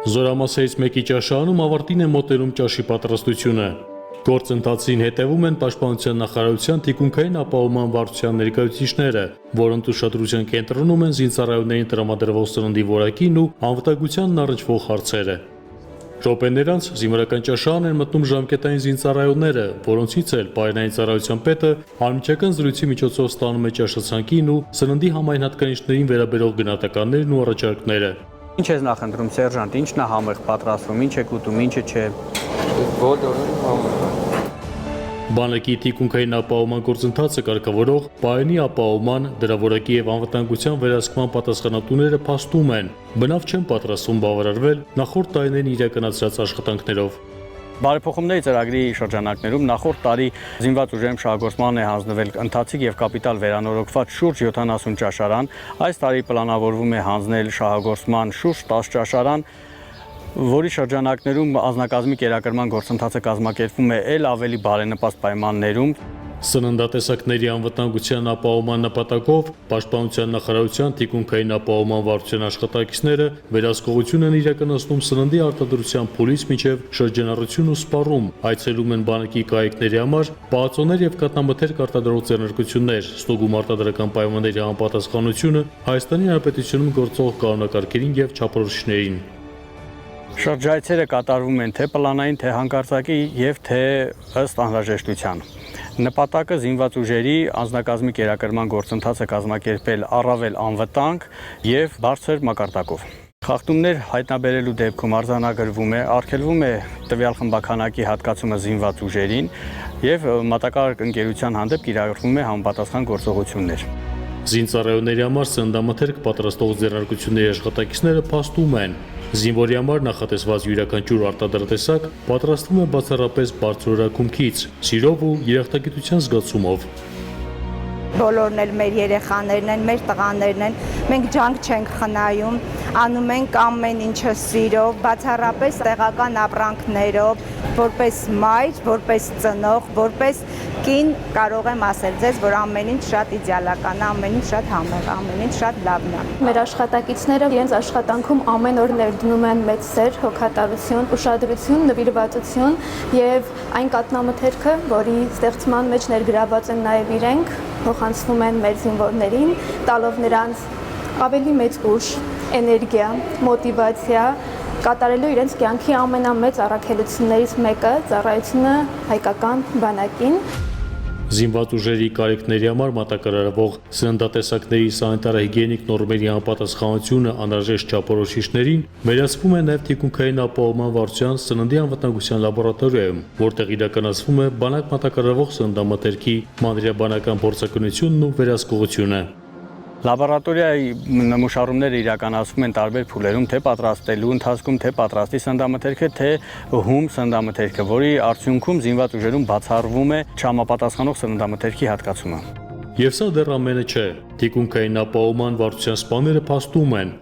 Զորամասերից մեկի ճաշարանում ավարտին է մոտենում ճաշի պատրաստությունը։ Գործընթացին հետևում են Պաշտպանության նախարարության թիկունքային ապահովման վարչության ներկայացուցիչները, որոնց ուշադրության կենտրոնում են զինծառայողներին տրամադրվող սննդի որակին ու անվտանգությանն առնչվող հարցերը։ Րոպեներ անց զինվորական ճաշարան են մտնում ժամկետային զինծառայողները, որոնցից էլ պայմանային ծառայության պետը անմիջական զրույցի միջոցով ստանում է ճաշացանկին ու սննդի համայն հատկանիշներին վերաբերող գնահատականներն ու առաջարկները։ Ինչ ես նախընտրում, սերժանտ, ինչն է համեղ պատրաստվում, ինչ եք ուտում, ինչը չէ։ Բոլորը համեղ։ Բանակի թիկունքային ապահովման գործընթացը կարգավորող պայանի ապահովման, դրա որակի եւ անվտանգության վերահսկման պատասխանատուները փաստում են, բնավ չեն պատրաստվում բավարարվել նախորդ տարիներին իրականացրած աշխատանքներով։ Բարեփոխումների ծրագրի շրջանակներում նախորդ տարի զինված ուժերում շահագործման է հանձնվել ընթացիկ եւ կապիտալ վերանորոգված շուրջ 70 ճաշարան, այս տարի պլանավորվում է հանձնել շահագործման շուրջ 10 ճաշարան, որի շրջանակներում անձնակազմի կերակրման գործընթացը կազմակերպվում է ել ավելի բարենպաստ պայմաններում։ Սննդատեսակների անվտանգության ապահովման նպատակով Պաշտպանության նախարարության թիկունքային ապահովման վարչության աշխատակիցները վերահսկողություն են իրականացնում սննդի արտադրության փուլից մինչև շրջանառություն ու սպառում, այցելում են բանակի կայքների համար պահածոներ եւ կատնամթերք արտադրող ձեռնարկություններ, ստուգում արտադրական պայմանների անպատասխանությունը Հայաստանի Հանրապետությունում գործող կանոնակարգերին եւ չափորոշիչներին։ Շրջայցերը կատարվում են թե պլանային, թե հանկարծակի եւ թե ըստ անհրաժեշտության։ Նպատակը զինված ուժերի անձնակազմի կերակրման գործընթացը կազմակերպել առավել անվտանգ եւ բարձր մակարդակով։ Խախտումներ հայտնաբերելու դեպքում արձանագրվում է, արգելվում է տվյալ խմբաքանակի հատկացումը զինված ուժերին եւ մատակարար ընկերության հանդեպ կիրառվում է համապատասխան գործողություններ։ Զինծառայողների համար սննդամթերք պատրաստող ձեռնարկությունների աշխատակիցները փաստում են, զինվորի համար նախատեսված յուրաքանչյուր արտադրատեսակ պատրաստվում է բացառապես բարձրորակումքից, սիրով ու երախտագիտության զգացումով։ Բոլորն էլ մեր երեխաներն են, մեր տղաներն են, մենք ջանք չենք խնայում, անում ենք ամեն ինչը սիրով, բացառապես տեղական ապրանքներով, որպես մայր, որպես ծնող, որպես կին կարող եմ ասել ձեզ, որ ամեն ինչ շատ իդեալական է, ամեն ինչ շատ համեղ, ամեն ինչ շատ լավն է։ Մեր աշխատակիցները իրենց աշխատանքում ամեն օր ներդնում են մեծ սեր, հոգատարություն, ուշադրություն, նվիրվածություն եւ այն կատնամթերքը, որի ստեղծման մեջ ներգրաված են նաեւ իրենք, փոխանցվում են մեր զինվորներին, տալով նրանց ավելի մեծ ուժ, էներգիա, մոտիվացիա, կատարելու իրենց կյանքի ամենամեծ առաքելություններից մեկը ծառայությունը հայկական բանակին։ Զինված ուժերի կարիքների համար մատակարարվող սննդատեսակների սանիտարահիգիենիկ նորմերի անպատասխանությունը անհրաժեշտ չափորոշիչներին վերահսկվում է նաև թիկունքային ապահովման վարչության սննդի անվտանգության լաբորատորիայում, որտեղ իրականացվում է բանակ մատակարարվող սննդամթերքի մանրէաբանական փորձակնությունն ու վերահսկողությունը։ Լաբորատորիայի նմուշարումները իրականացվում են տարբեր փուլերում, թե պատրաստելու ընթացքում, թե պատրաստի սննդամթերքը, թե հում սննդամթերքը, որի արդյունքում զինված ուժերում բացառվում է չհամապատասխանող սննդամթերքի հատկացումը։ Եվ սա դեռ ամենը չէ։ Թիկունքային ապահովման վարչության սպաները փաստում են,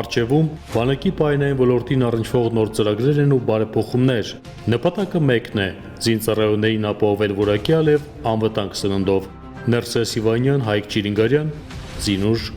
առջևում բանակի պայմանային ոլորտին առնչվող նոր ծրագրեր են ու բարեփոխումներ։ Նպատակը մեկն է՝ զինծառայողներին ապահովել որակյալ եւ անվտանգ սննդով։ Ներսես Իվանյան, Հայկ Չիրինգարյան, Զինուժ